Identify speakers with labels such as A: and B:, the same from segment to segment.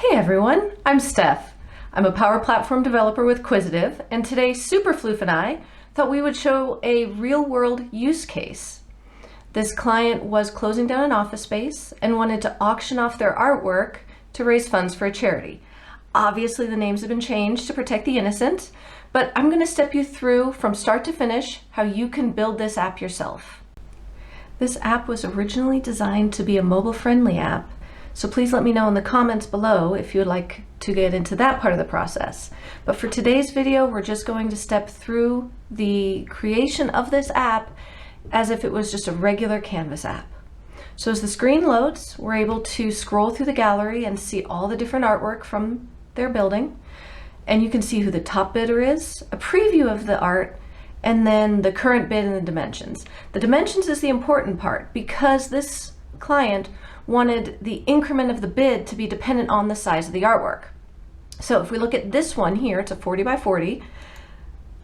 A: Hey everyone, I'm Steph. I'm a Power Platform developer with Quisitive, and today Superfloof and I thought we would show a real-world use case. This client was closing down an office space and wanted to auction off their artwork to raise funds for a charity. Obviously the names have been changed to protect the innocent, but I'm going to step you through from start to finish how you can build this app yourself. This app was originally designed to be a mobile-friendly app, so please let me know in the comments below if you would like to get into that part of the process. But for today's video, we're just going to step through the creation of this app as if it was just a regular Canvas app. So as the screen loads, we're able to scroll through the gallery and see all the different artwork from their building. And you can see who the top bidder is, a preview of the art, and then the current bid and the dimensions. The dimensions is the important part because this client wanted the increment of the bid to be dependent on the size of the artwork. So if we look at this one here, it's a 40 by 40,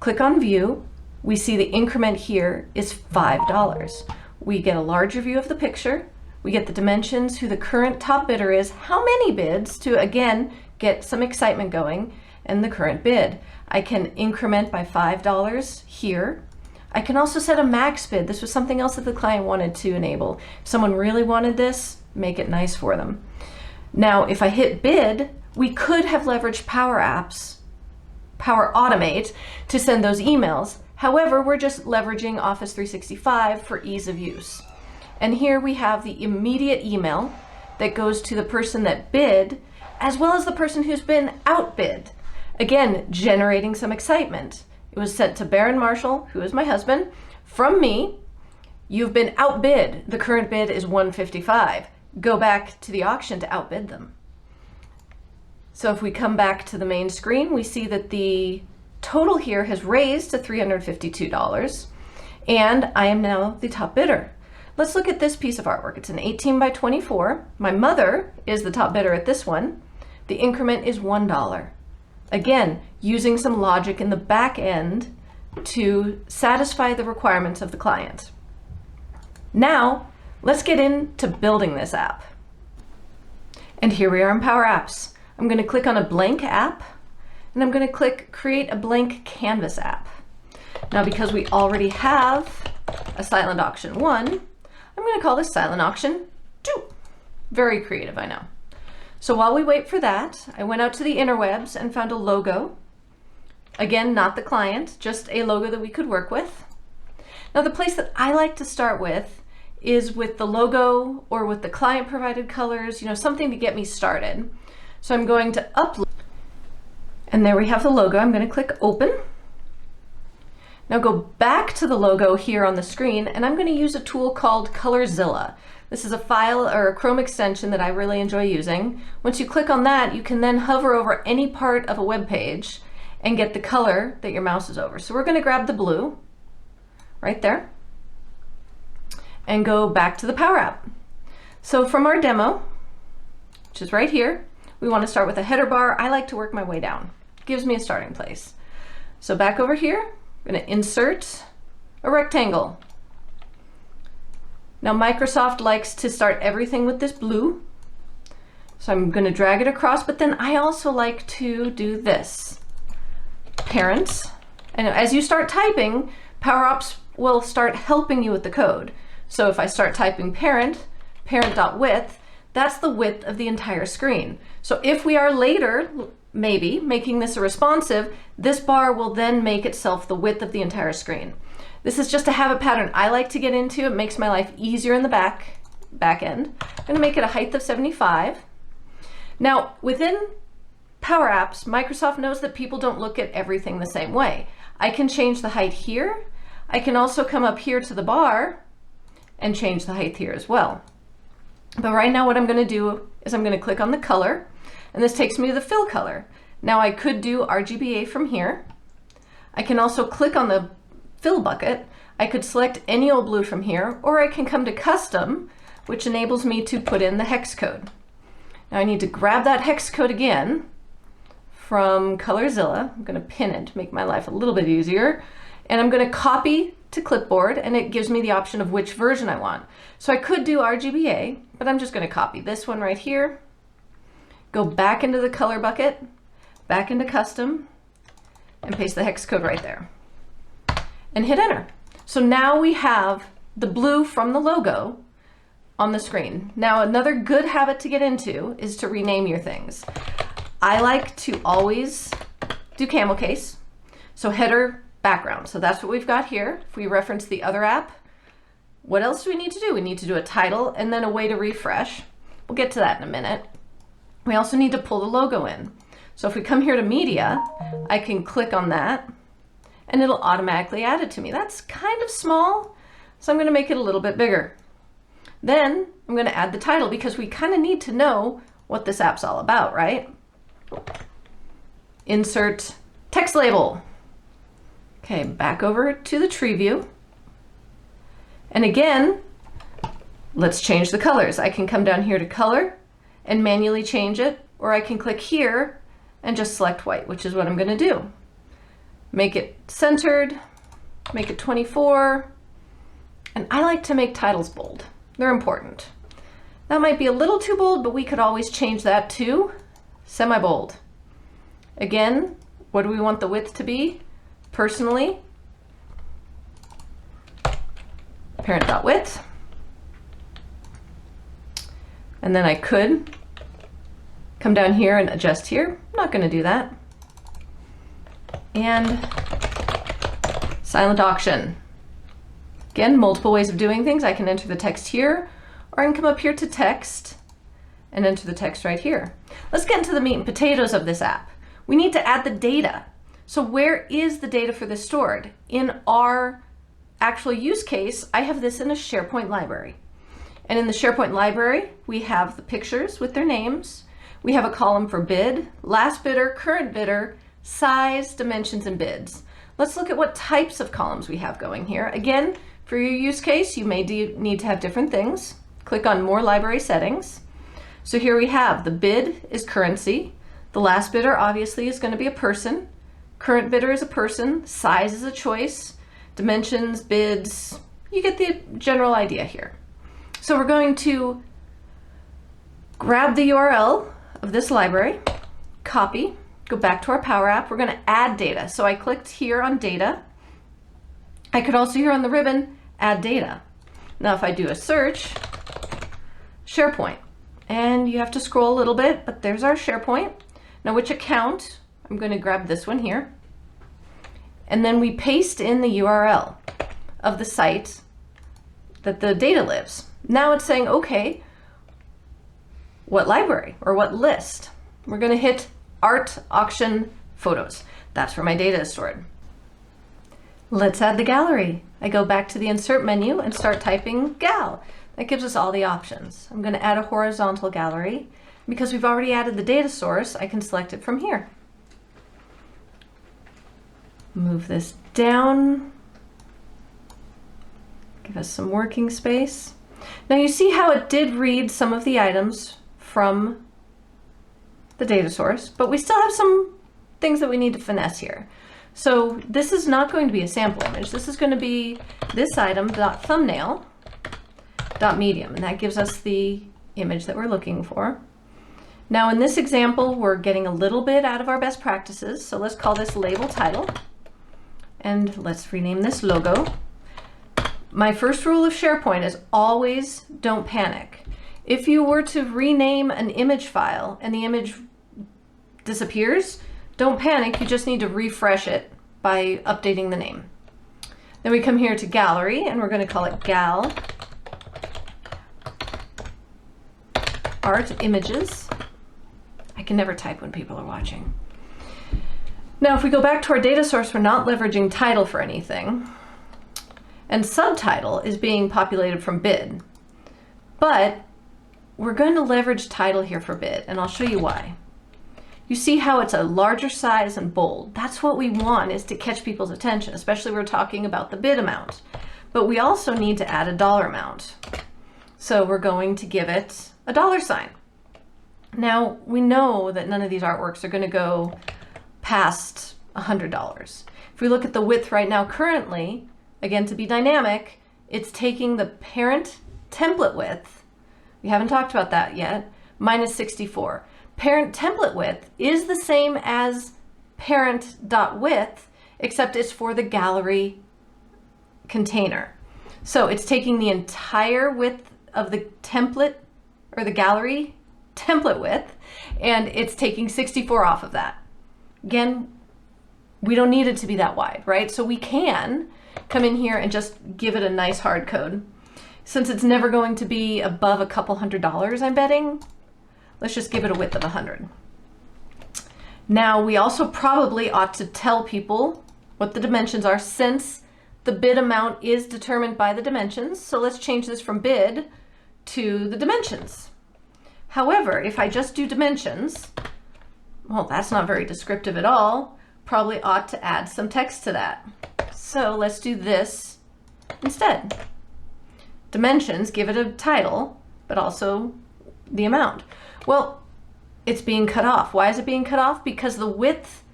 A: click on view, we see the increment here is $5. We get a larger view of the picture, we get the dimensions, who the current top bidder is, how many bids to again get some excitement going, and the current bid. I can increment by $5 here. I can also set a max bid. This was something else that the client wanted to enable. If someone really wanted this, make it nice for them. Now, if I hit bid, we could have leveraged PowerApps, Power Automate, to send those emails. However, we're just leveraging Office 365 for ease of use. And here we have the immediate email that goes to the person that bid, as well as the person who's been outbid. Again, generating some excitement. It was sent to Baron Marshall, who is my husband, from me. You've been outbid. The current bid is $155. Go back to the auction to outbid them. So if we come back to the main screen, we see that the total here has raised to $352, and I am now the top bidder. Let's look at this piece of artwork. It's an 18 by 24. My mother is the top bidder at this one. The increment is $1. Again, using some logic in the back end to satisfy the requirements of the client. Now, let's get into building this app. And here we are in PowerApps. I'm going to click on a blank app, and I'm going to click Create a Blank Canvas app. Now, because we already have a Silent Auction 1, I'm going to call this Silent Auction 2. Very creative, I know. So while we wait for that, I went out to the interwebs and found a logo. Again, not the client, just a logo that we could work with. Now, the place that I like to start with is with the logo or with the client provided colors, something to get me started. So I'm going to upload, and there we have the logo. I'm going to click open. Now go back to the logo here on the screen, and I'm going to use a tool called Colorzilla. This is a file or a Chrome extension that I really enjoy using. Once you click on that, you can then hover over any part of a web page and get the color that your mouse is over. So we're going to grab the blue right there and go back to the Power App. So from our demo, which is right here, we want to start with a header bar. I like to work my way down. It gives me a starting place. So back over here, I'm going to insert a rectangle. Now Microsoft likes to start everything with this blue, so I'm going to drag it across, but then I also like to do this. Parents, and as you start typing, PowerApps will start helping you with the code. So if I start typing parent.width, that's the width of the entire screen. So if we are later, maybe, making this a responsive, this bar will then make itself the width of the entire screen. This is just a habit pattern I like to get into. It makes my life easier in the back end. I'm going to make it a height of 75. Now, within PowerApps, Microsoft knows that people don't look at everything the same way. I can change the height here. I can also come up here to the bar and change the height here as well. But right now what I'm going to do is I'm going to click on the color, and this takes me to the fill color. Now I could do RGBA from here. I can also click on the fill bucket. I could select any old blue from here, or I can come to custom, which enables me to put in the hex code. Now I need to grab that hex code again from Colorzilla. I'm going to pin it to make my life a little bit easier, and I'm going to copy to clipboard, and it gives me the option of which version I want. So I could do RGBA, but I'm just going to copy this one right here go back into the color bucket, back into custom, and paste the hex code right there. And hit enter. So now we have the blue from the logo on the screen. Now another good habit to get into is to rename your things. I like to always do camel case. So header, background. So that's what we've got here. If we reference the other app, what else do we need to do? We need to do a title and then a way to refresh. We'll get to that in a minute. We also need to pull the logo in. So if we come here to media, I can click on that and it'll automatically add it to me. That's kind of small, so I'm going to make it a little bit bigger. Then I'm going to add the title because we kind of need to know what this app's all about, right? Insert text label. Okay, back over to the tree view. And again, let's change the colors. I can come down here to color and manually change it, or I can click here and just select white, which is what I'm going to do. Make it centered, make it 24, and I like to make titles bold. They're important. That might be a little too bold, but we could always change that to semi-bold. Again, what do we want the width to be? Personally, parent.width. And then I could come down here and adjust here. I'm not going to do that. And silent auction. Again, multiple ways of doing things. I can enter the text here, or I can come up here to text and enter the text right here. Let's get into the meat and potatoes of this app. We need to add the data. So where is the data for this stored? In our actual use case, I have this in a SharePoint library. And in the SharePoint library, we have the pictures with their names. We have a column for bid, last bidder, current bidder, size, dimensions, and bids. Let's look at what types of columns we have going here. Again, for your use case, you may need to have different things. Click on More Library Settings. So here we have the bid is currency. The last bidder obviously is going to be a person. Current bidder is a person. Size is a choice. Dimensions, bids, you get the general idea here. So we're going to grab the URL of this library, copy, go back to our Power App. We're going to add data. So I clicked here on data. I could also here on the ribbon, add data. Now if I do a search, SharePoint, and you have to scroll a little bit, but there's our SharePoint. Now which account? I'm going to grab this one here. And then we paste in the URL of the site that the data lives. Now it's saying, okay, what library or what list? We're going to hit Art Auction Photos. That's where my data is stored. Let's add the gallery. I go back to the Insert menu and start typing gal. That gives us all the options. I'm going to add a horizontal gallery. Because we've already added the data source, I can select it from here. Move this down. Give us some working space. Now you see how it did read some of the items from the data source, but we still have some things that we need to finesse here. So this is not going to be a sample image. This is going to be this item .thumbnail .medium, and that gives us the image that we're looking for. Now in this example, we're getting a little bit out of our best practices. So let's call this label title, and let's rename this logo. My first rule of SharePoint is always don't panic. If you were to rename an image file and the image disappears, don't panic. You just need to refresh it by updating the name. Then we come here to gallery and we're going to call it gal art images. I can never type when people are watching. Now if we go back to our data source, we're not leveraging title for anything. And subtitle is being populated from bid. But we're going to leverage title here for bid, and I'll show you why. You see how it's a larger size and bold. That's what we want, is to catch people's attention, especially when we're talking about the bid amount. But we also need to add a dollar amount. So we're going to give it a $sign. Now we know that none of these artworks are going to go past $100. If we look at the width right now currently, again, to be dynamic, it's taking the parent template width, we haven't talked about that yet, minus 64. parent template width is the same as parent.width, except it's for the gallery container. So it's taking the entire width of the template or the gallery template width, and it's taking 64 off of that. Again, we don't need it to be that wide, right? So we can come in here and just give it a nice hard code. Since it's never going to be above a couple $100, I'm betting, let's just give it a width of 100. Now we also probably ought to tell people what the dimensions are, since the bid amount is determined by the dimensions. So let's change this from bid to the dimensions. However, if I just do dimensions, well, that's not very descriptive at all. Probably ought to add some text to that. So let's do this instead. Dimensions, give it a title, but also the amount. Well, it's being cut off. Why is it being cut off? Because the width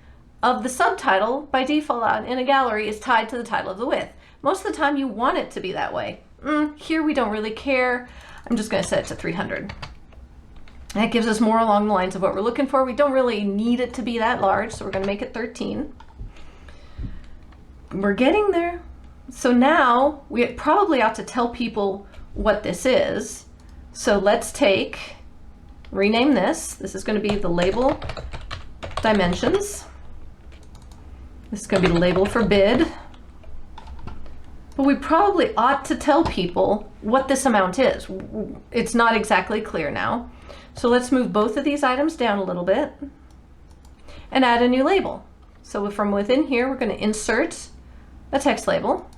A: of the subtitle by default in a gallery is tied to the title of the width. Most of the time you want it to be that way. Here we don't really care. I'm just going to set it to 300. That gives us more along the lines of what we're looking for. We don't really need it to be that large, so we're going to make it 13. We're getting there. So now we probably ought to tell people what this is. So let's rename this. This is going to be the label dimensions. This is going to be the label for bid. But we probably ought to tell people what this amount is. It's not exactly clear now. So let's move both of these items down a little bit and add a new label. So from within here, we're going to insert a text label,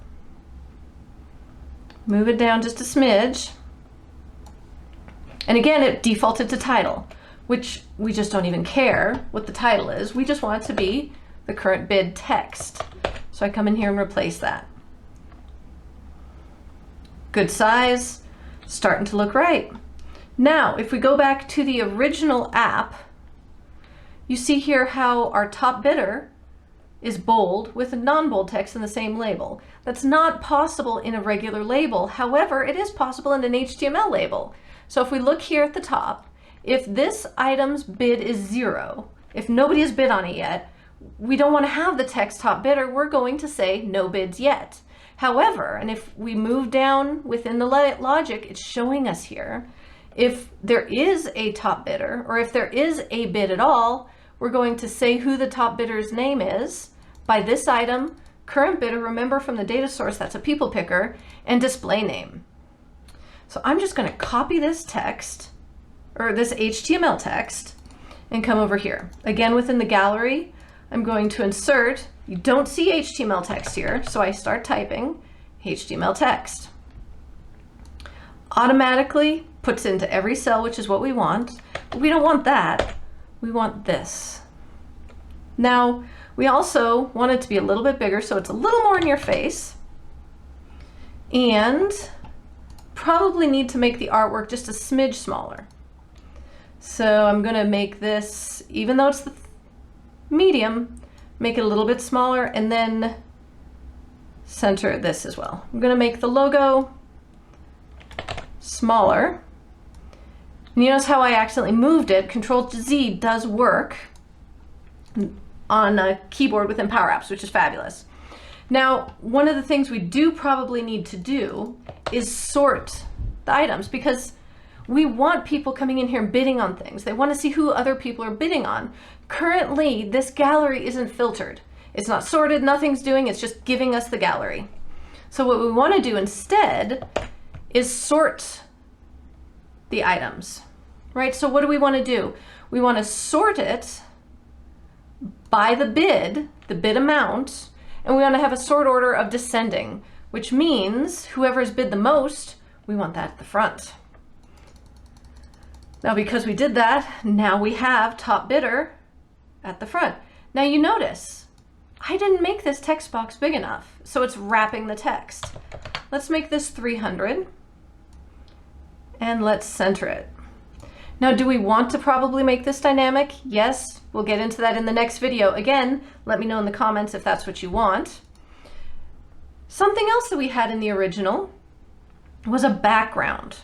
A: move it down just a smidge. And again, it defaulted to title, which we just don't even care what the title is. We just want it to be the current bid text. So I come in here and replace that. Good size, starting to look right. Now, if we go back to the original app, you see here how our top bidder is bold with a non-bold text in the same label. That's not possible in a regular label. However, it is possible in an HTML label. So if we look here at the top, if this item's bid is 0, if nobody has bid on it yet, we don't want to have the text top bidder. We're going to say no bids yet. However, and if we move down within the logic, it's showing us here, if there is a top bidder, or if there is a bid at all, we're going to say who the top bidder's name is by this item, current bidder, remember from the data source, that's a people picker, and display name. So I'm just going to copy this text, or this HTML text, and come over here. Again, within the gallery, I'm going to insert, you don't see HTML text here, so I start typing HTML text. Automatically puts into every cell, which is what we want, but we don't want that. We want this. Now, we also want it to be a little bit bigger, so it's a little more in your face, and probably need to make the artwork just a smidge smaller. So I'm going to make this, even though it's the medium, make it a little bit smaller, and then center this as well. I'm going to make the logo smaller. And you notice how I accidentally moved it. Control-Z does work on a keyboard within PowerApps, which is fabulous. Now, one of the things we do probably need to do is sort the items, because we want people coming in here and bidding on things. They want to see who other people are bidding on. Currently, this gallery isn't filtered. It's not sorted, nothing's doing, it's just giving us the gallery. So what we want to do instead is sort the items, right? So what do we want to do? We want to sort it by the bid amount, and we want to have a sort order of descending, which means whoever has bid the most, we want that at the front. Now, because we did that, now we have top bidder at the front. Now you notice, I didn't make this text box big enough, so it's wrapping the text. Let's make this 300, and let's center it. Now, do we want to probably make this dynamic? Yes, we'll get into that in the next video. Again, let me know in the comments if that's what you want. Something else that we had in the original was a background,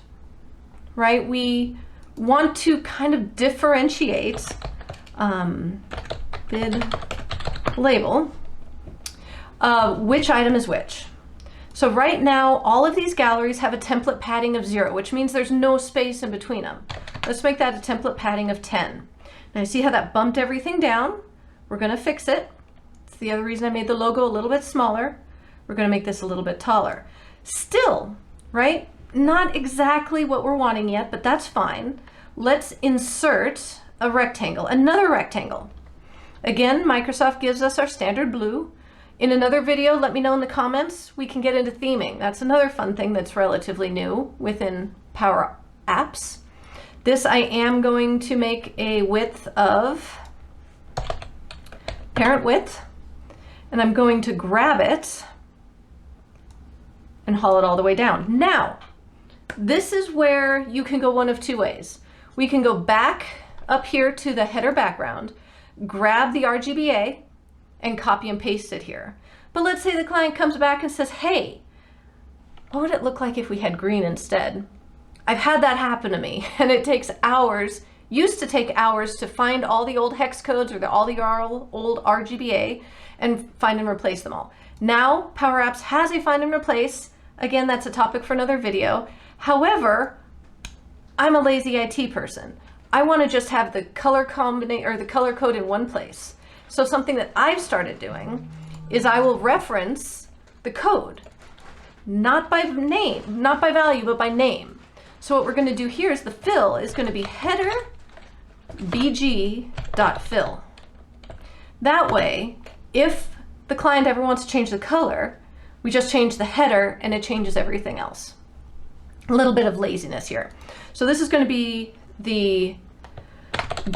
A: right? We want to kind of differentiate bid label which item is which. So right now, all of these galleries have a template padding of 0, which means there's no space in between them. Let's make that a template padding of 10. Now you see how that bumped everything down? We're going to fix it. It's the other reason I made the logo a little bit smaller. We're going to make this a little bit taller. Still, right? Not exactly what we're wanting yet, but that's fine. Let's insert a rectangle, another rectangle. Again, Microsoft gives us our standard blue. In another video, let me know in the comments, we can get into theming. That's another fun thing that's relatively new within PowerApps. This I am going to make a width of parent width, and I'm going to grab it and haul it all the way down. Now, this is where you can go one of two ways. We can go back up here to the header background, grab the RGBA, and copy and paste it here. But let's say the client comes back and says, hey, what would it look like if we had green instead? I've had that happen to me, and it takes hours, used to take hours to find all the old hex codes or all the old RGBA and find and replace them all. Now, PowerApps has a find and replace. Again, that's a topic for another video. However, I'm a lazy IT person. I want to just have the color combination or the color code in one place. So something that I've started doing is I will reference the code, not by name, not by value, but by name. So what we're going to do here is the fill is going to be header bg.fill. That way, if the client ever wants to change the color, we just change the header and it changes everything else. A little bit of laziness here. So this is going to be the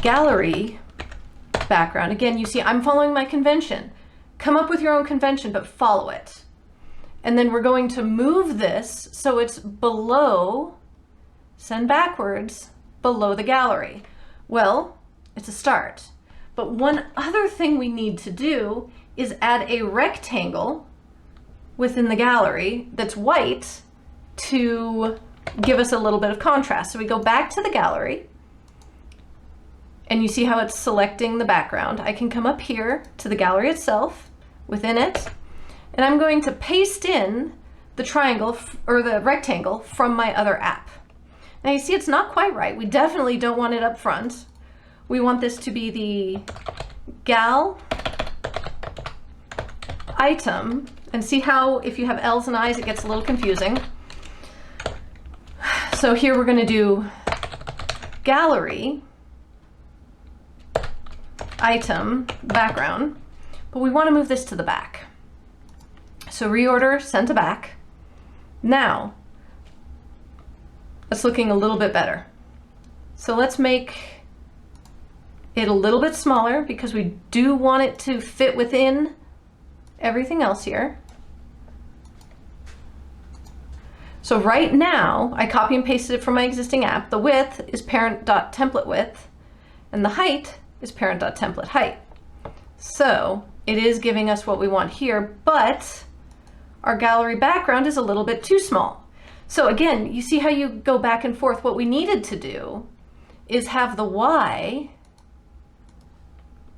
A: gallery background. Again, you see I'm following my convention. Come up with your own convention, but follow it. And then we're going to move this so it's below, send backwards, below the gallery. Well, it's a start. But one other thing we need to do is add a rectangle within the gallery that's white to give us a little bit of contrast. So we go back to the gallery, and you see how it's selecting the background. I can come up here to the gallery itself, within it, and I'm going to paste in the triangle or the rectangle from my other app. Now you see it's not quite right. We definitely don't want it up front. We want this to be the gal item, and see how if you have L's and I's it gets a little confusing. So here we're going to do gallery item background, but we want to move this to the back. So reorder, send to back. Now, it's looking a little bit better. So let's make it a little bit smaller because we do want it to fit within everything else here. So right now, I copy and pasted it from my existing app. The width is parent.template width, and the height is parent.template height. So it is giving us what we want here, but our gallery background is a little bit too small. So again, you see how you go back and forth. What we needed to do is have the Y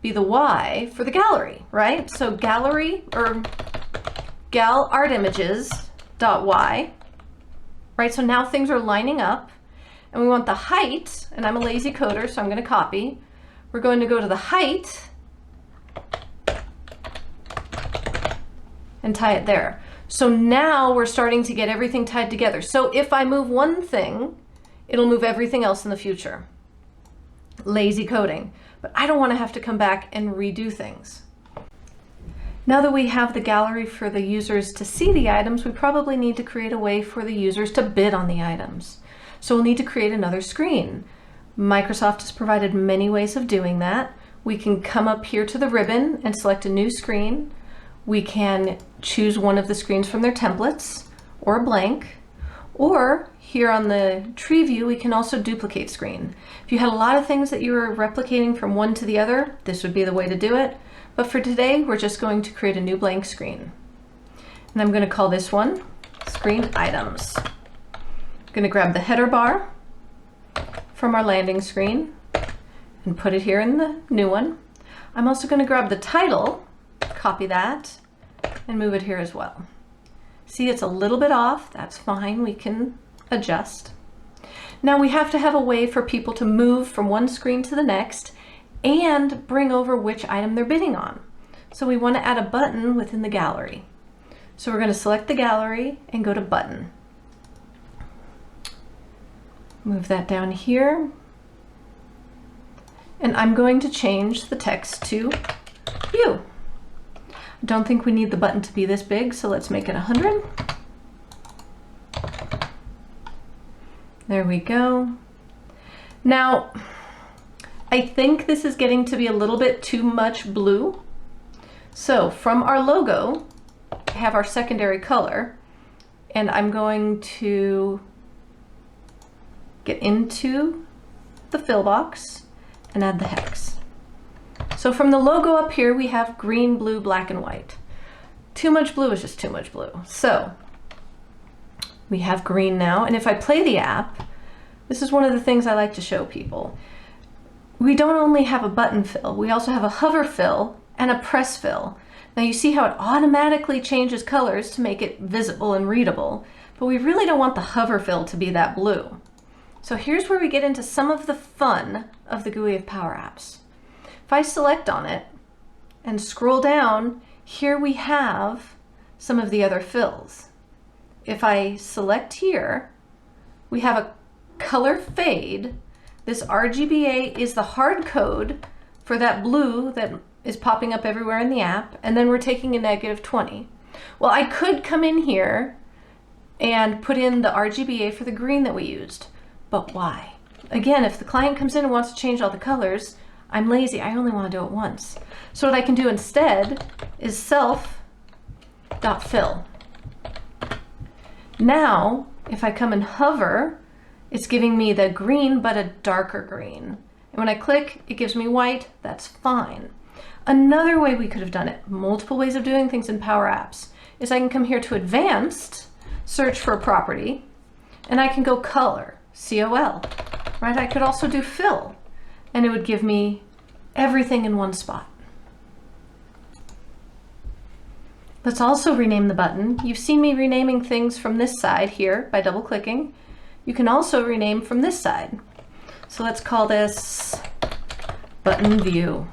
A: be the Y for the gallery, right? So gallery or gal art images dot Y, right? So now things are lining up, and we want the height, and I'm a lazy coder, so I'm going to copy. We're going to go to the height and tie it there. So now we're starting to get everything tied together. So if I move one thing, it'll move everything else in the future. Lazy coding. But I don't want to have to come back and redo things. Now that we have the gallery for the users to see the items, we probably need to create a way for the users to bid on the items. So we'll need to create another screen. Microsoft has provided many ways of doing that. We can come up here to the ribbon and select a new screen. We can choose one of the screens from their templates or a blank, or here on the tree view, we can also duplicate screen. If you had a lot of things that you were replicating from one to the other, this would be the way to do it. But for today, we're just going to create a new blank screen. And I'm going to call this one Screen Items. I'm going to grab the header bar, from our landing screen and put it here in the new one. I'm also going to grab the title, copy that, and move it here as well. See, it's a little bit off. That's fine. We can adjust. Now we have to have a way for people to move from one screen to the next and bring over which item they're bidding on. So we want to add a button within the gallery. So we're going to select the gallery and go to button. Move that down here. And I'm going to change the text to view. I don't think we need the button to be this big, so let's make it 100. There we go. Now, I think this is getting to be a little bit too much blue. So from our logo, we have our secondary color, and I'm going to get into the fill box and add the hex. So from the logo up here, we have green, blue, black, and white. Too much blue is just too much blue. So we have green now, and if I play the app, this is one of the things I like to show people. We don't only have a button fill, we also have a hover fill and a press fill. Now you see how it automatically changes colors to make it visible and readable, but we really don't want the hover fill to be that blue. So here's where we get into some of the fun of the GUI of PowerApps. If I select on it and scroll down, here we have some of the other fills. If I select here, we have a color fade. This RGBA is the hard code for that blue that is popping up everywhere in the app, and then we're taking a -20. Well, I could come in here and put in the RGBA for the green that we used, but why? Again, if the client comes in and wants to change all the colors, I'm lazy, I only want to do it once. So what I can do instead is self.fill. Now, if I come and hover, it's giving me the green, but a darker green. And when I click, it gives me white, that's fine. Another way we could have done it, multiple ways of doing things in PowerApps, is I can come here to Advanced, search for a property, and I can go color, COL, right? I could also do fill, and it would give me everything in one spot. Let's also rename the button. You've seen me renaming things from this side here by double clicking. You can also rename from this side. So let's call this button view.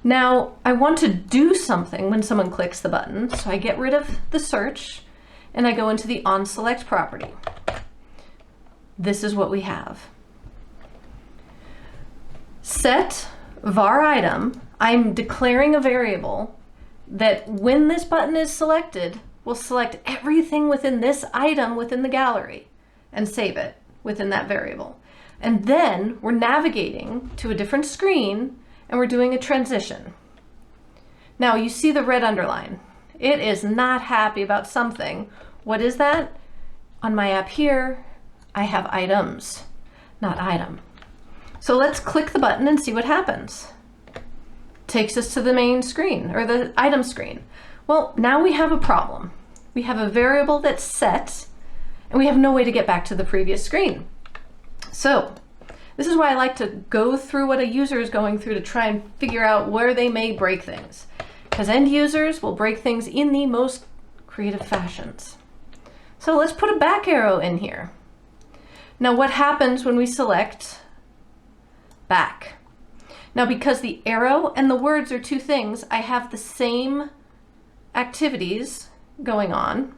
A: Now I want to do something when someone clicks the button, so I get rid of the search and I go into the onSelect property. This is what we have. Set var item. I'm declaring a variable that when this button is selected, will select everything within this item within the gallery and save it within that variable. And then we're navigating to a different screen and we're doing a transition. Now you see the red underline. It is not happy about something. What is that? On my app here, I have items, not item. So let's click the button and see what happens. Takes us to the main screen, or the item screen. Well, now we have a problem. We have a variable that's set, and we have no way to get back to the previous screen. So this is why I like to go through what a user is going through to try and figure out where they may break things, because end users will break things in the most creative fashions. So let's put a back arrow in here. Now what happens when we select back? Now because the arrow and the words are two things, I have the same activities going on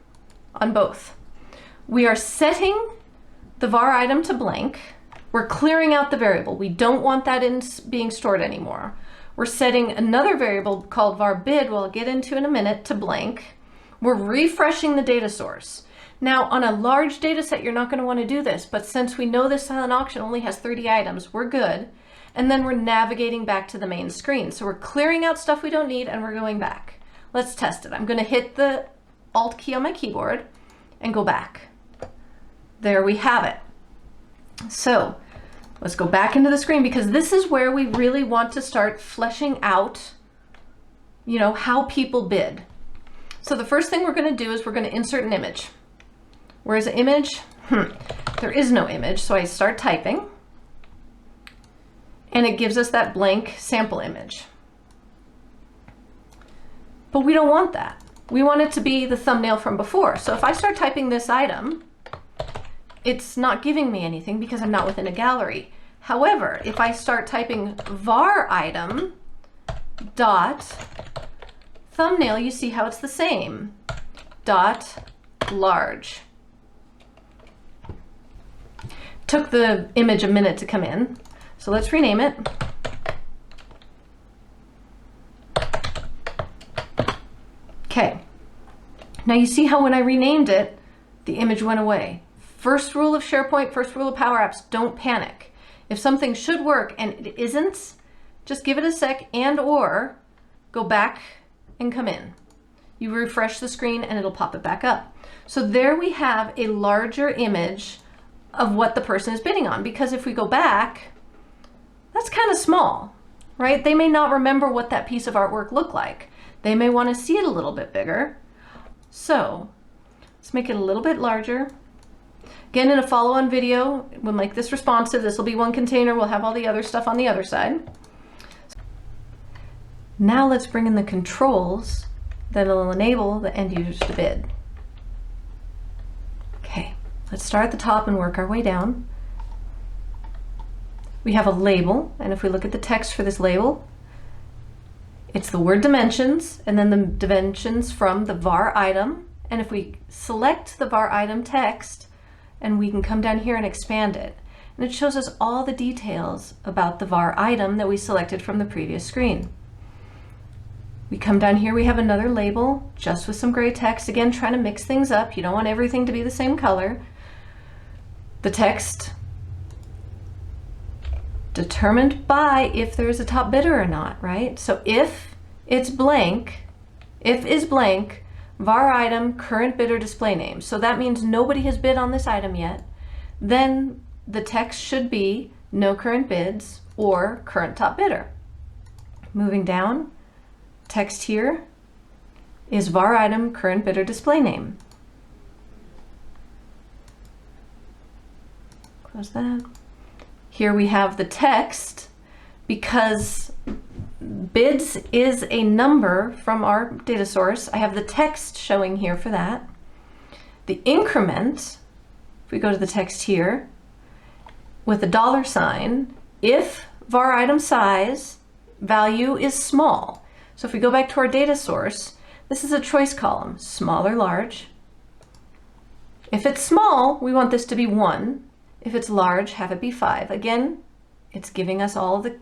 A: both. We are setting the var item to blank. We're clearing out the variable. We don't want that in being stored anymore. We're setting another variable called var bid, we'll get into in a minute, to blank. We're refreshing the data source. Now on a large data set, you're not going to want to do this, but since we know this silent auction only has 30 items, we're good. And then we're navigating back to the main screen. So we're clearing out stuff we don't need and we're going back. Let's test it. I'm going to hit the Alt key on my keyboard and go back. There we have it. So let's go back into the screen, because this is where we really want to start fleshing out, how people bid. So the first thing we're going to do is we're going to insert an image. Where's the image? There is no image, so I start typing. and it gives us that blank sample image. But we don't want that. We want it to be the thumbnail from before. So if I start typing this item, it's not giving me anything because I'm not within a gallery. However, if I start typing var item dot thumbnail, you see how it's the same, dot large. Took the image a minute to come in, so let's rename it. Okay, now you see how when I renamed it, the image went away. First rule of SharePoint, first rule of PowerApps, don't panic. If something should work and it isn't, just give it a sec and or go back and come in. You refresh the screen and it'll pop it back up. So there we have a larger image of what the person is bidding on, because if we go back, that's kind of small, right? They may not remember what that piece of artwork looked like. They may want to see it a little bit bigger. So let's make it a little bit larger. Again, in a follow-on video, we'll make this responsive. This will be one container. We'll have all the other stuff on the other side. Now let's bring in the controls that will enable the end users to bid. Okay, let's start at the top and work our way down. We have a label, and if we look at the text for this label, it's the word dimensions, and then the dimensions from the var item. And if we select the var item text, and we can come down here and expand it, and it shows us all the details about the var item that we selected from the previous screen. We come down here, we have another label just with some gray text, again trying to mix things up. You don't want everything to be the same color. The text determined by if there's a top bidder or not, right? So if it's blank, if is blank, var item, current bidder, display name. So that means nobody has bid on this item yet. Then the text should be no current bids or current top bidder. Moving down, text here is var item, current bidder, display name. Close that. Here we have the text, because bids is a number from our data source. I have the text showing here for that. The increment, if we go to the text here, with the $sign, if var item size value is small. So if we go back to our data source, this is a choice column, small or large. If it's small, we want this to be 1. If it's large, have it be 5. Again, it's giving us all the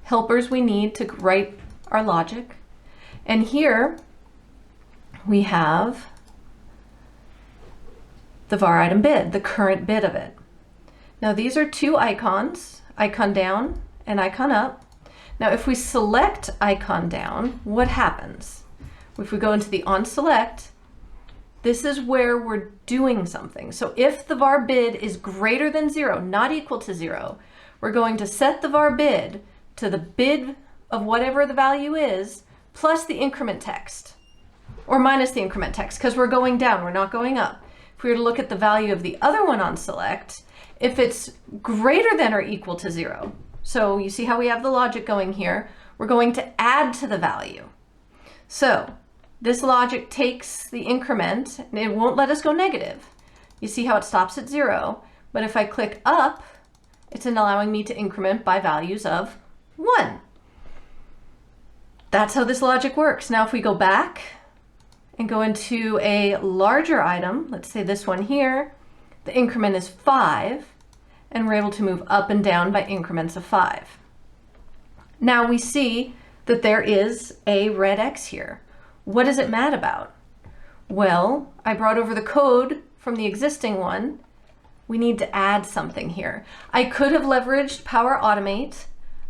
A: helpers we need to write our logic. And here we have the var item bid, the current bid of it. Now these are two icons, icon down and icon up. Now if we select icon down, what happens? If we go into the on select, this is where we're doing something. So if the var bid is greater than 0, not equal to 0, we're going to set the var bid to the bid of whatever the value is, plus the increment text, or minus the increment text, because we're going down, we're not going up. If we were to look at the value of the other one on select, if it's greater than or equal to 0, so you see how we have the logic going here, we're going to add to the value. So this logic takes the increment, and it won't let us go negative. You see how it stops at 0, but if I click up, it's allowing me to increment by values of 1. That's how this logic works. Now if we go back and go into a larger item, let's say this one here, the increment is 5, and we're able to move up and down by increments of 5. Now we see that there is a red X here. What is it mad about? Well, I brought over the code from the existing one. We need to add something here. I could have leveraged Power Automate.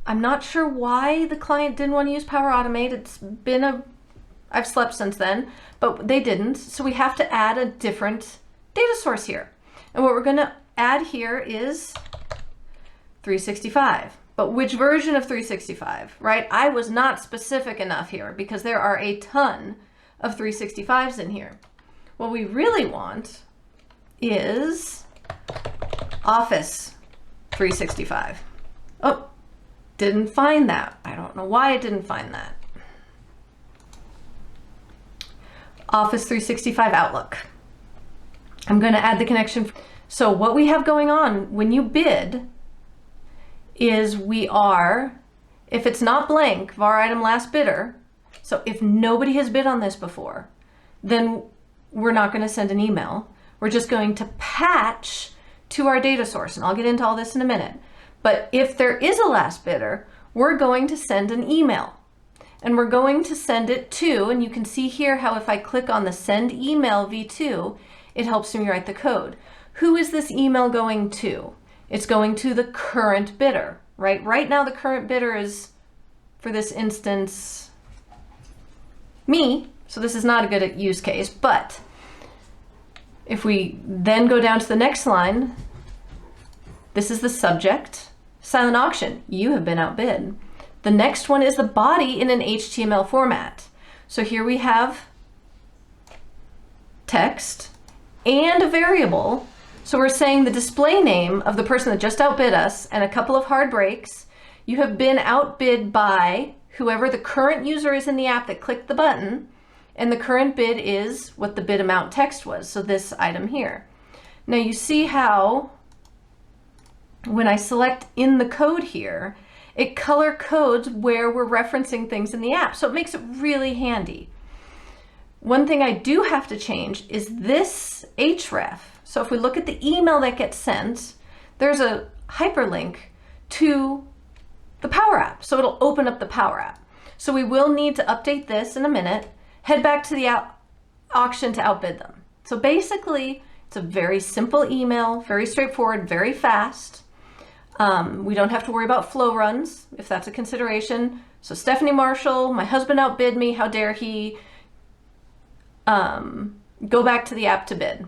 A: I'm not sure why the client didn't want to use Power Automate. I've slept since then, but they didn't. So we have to add a different data source here. And what we're going to add here is 365. But which version of 365, right? I was not specific enough here because there are a ton of 365s in here. What we really want is Office 365. Oh, didn't find that. I don't know why it didn't find that. Office 365 Outlook. I'm going to add the connection. So what we have going on when you bid is if it's not blank, var item last bidder, so if nobody has bid on this before, then we're not going to send an email. We're just going to patch to our data source, and I'll get into all this in a minute. But if there is a last bidder, we're going to send an email. And we're going to send it to, and you can see here how if I click on the send email v2, it helps me write the code. Who is this email going to? It's going to the current bidder, right? Right now the current bidder is, for this instance, me. So this is not a good use case, but if we then go down to the next line, this is the subject, silent auction, you have been outbid. The next one is the body in an HTML format. So here we have text and a variable. So we're saying the display name of the person that just outbid us and a couple of hard breaks. You have been outbid by whoever the current user is in the app that clicked the button, and the current bid is what the bid amount text was, so this item here. Now you see how when I select in the code here, it color codes where we're referencing things in the app, so it makes it really handy. One thing I do have to change is this href. So if we look at the email that gets sent, there's a hyperlink to the PowerApp, so it'll open up the PowerApp. So we will need to update this in a minute, head back to the auction to outbid them. So basically, it's a very simple email, very straightforward, very fast. We don't have to worry about flow runs, if that's a consideration. So Stephanie Marshall, my husband outbid me, how dare he, go back to the app to bid.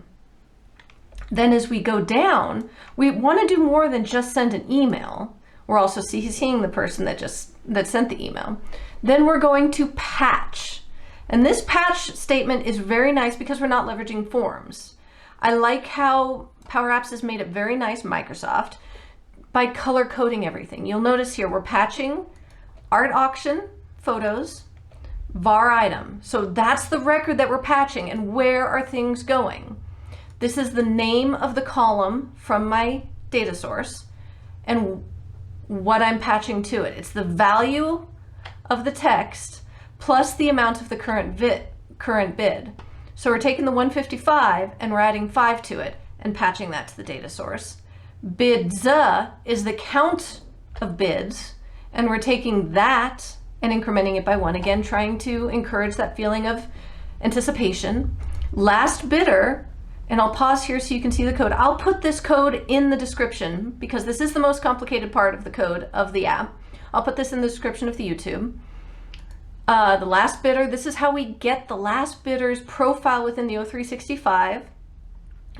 A: Then as we go down, we want to do more than just send an email. We're also seeing the person that sent the email. Then we're going to patch. And this patch statement is very nice because we're not leveraging forms. I like how PowerApps has made it very nice, Microsoft, by color coding everything. You'll notice here we're patching art auction, photos, var item. So that's the record that we're patching, and where are things going? This is the name of the column from my data source and what I'm patching to it. It's the value of the text plus the amount of the current bid. So we're taking the 155 and we're adding 5 to it and patching that to the data source. Bids is the count of bids, and we're taking that and incrementing it by 1, again trying to encourage that feeling of anticipation. Last bidder, and I'll pause here so you can see the code. I'll put this code in the description because this is the most complicated part of the code of the app. I'll put this in the description of the YouTube. The last bidder, this is how we get the last bidder's profile within the O365.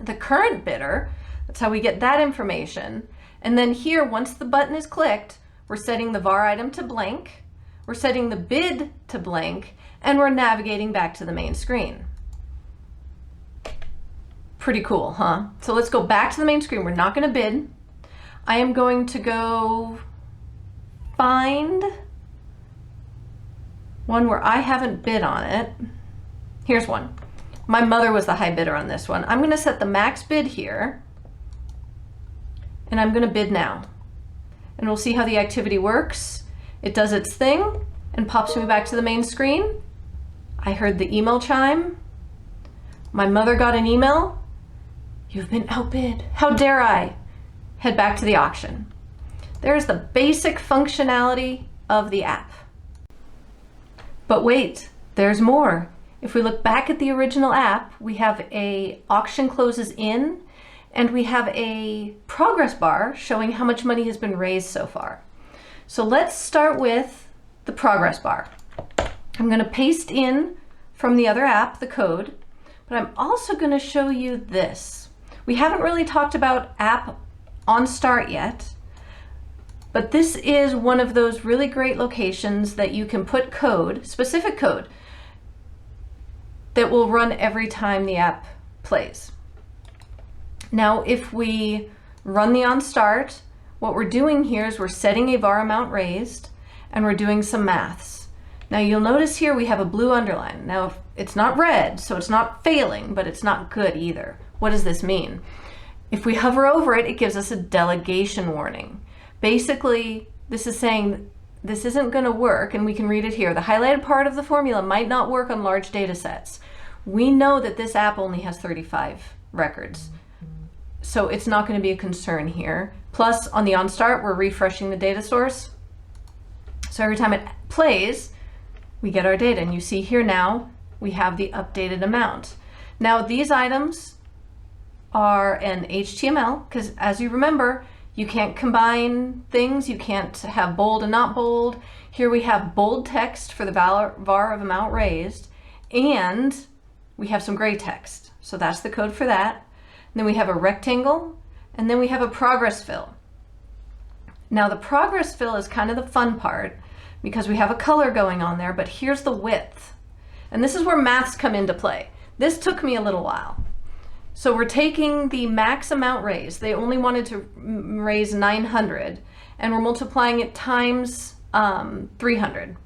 A: The current bidder, that's how we get that information. And then here, once the button is clicked, we're setting the var item to blank, we're setting the bid to blank, and we're navigating back to the main screen. Pretty cool, huh? So let's go back to the main screen. We're not going to bid. I am going to go find one where I haven't bid on it. Here's one. My mother was the high bidder on this one. I'm going to set the max bid here, and I'm going to bid now. And we'll see how the activity works. It does its thing and pops me back to the main screen. I heard the email chime. My mother got an email. You've been outbid. How dare I? Head back to the auction. There's the basic functionality of the app. But wait, there's more. If we look back at the original app, we have a auction closes in, and we have a progress bar showing how much money has been raised so far. So let's start with the progress bar. I'm going to paste in from the other app the code, but I'm also going to show you this. We haven't really talked about app OnStart yet, but this is one of those really great locations that you can put code, specific code, that will run every time the app plays. Now, if we run the OnStart, What we're doing here is we're setting a var amount raised, and we're doing some maths. Now you'll notice here we have a blue underline. Now it's not red, so it's not failing, but it's not good either. What does this mean? If we hover over it, it gives us a delegation warning. Basically, this is saying this isn't going to work, and we can read it here. The highlighted part of the formula might not work on large data sets. We know that this app only has 35 records, so it's not going to be a concern here. Plus, on the OnStart, we're refreshing the data source. So every time it plays, we get our data, and you see here now we have the updated amount. Now these items are an HTML, because as you remember, you can't combine things, you can't have bold and not bold. Here we have bold text for the var of amount raised, and we have some gray text. So that's the code for that. And then we have a rectangle, and then we have a progress fill. Now the progress fill is kind of the fun part because we have a color going on there, but here's the width. And this is where maths come into play. This took me a little while. So we're taking the max amount raised. They only wanted to raise 900, and we're multiplying it times 300.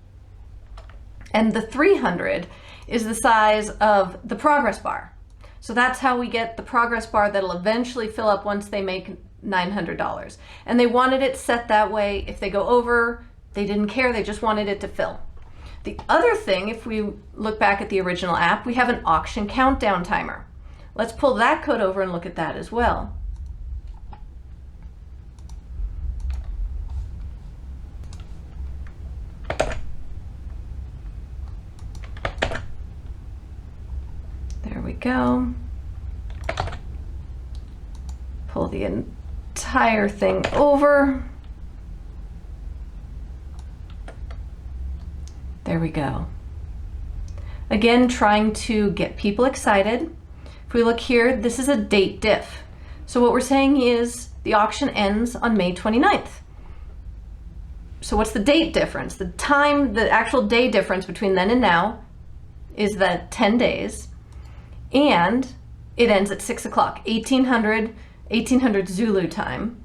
A: And the 300 is the size of the progress bar. So that's how we get the progress bar that'll eventually fill up once they make $900. And they wanted it set that way. If they go over, they didn't care. They just wanted it to fill. The other thing, if we look back at the original app, we have an auction countdown timer. Let's pull that code over and look at that as well. There we go. Pull the entire thing over. There we go. Again, trying to get people excited. If we look here, this is a date diff. So what we're saying is the auction ends on May 29th. So what's the date difference? The time, the actual day difference between then and now is that 10 days. And it ends at 6 o'clock, 1800 Zulu time.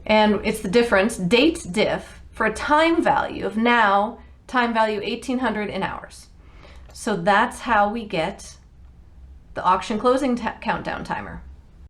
A: And it's the difference, date diff, for a time value of now, time value 1800 in hours. So that's how we get the auction closing countdown timer.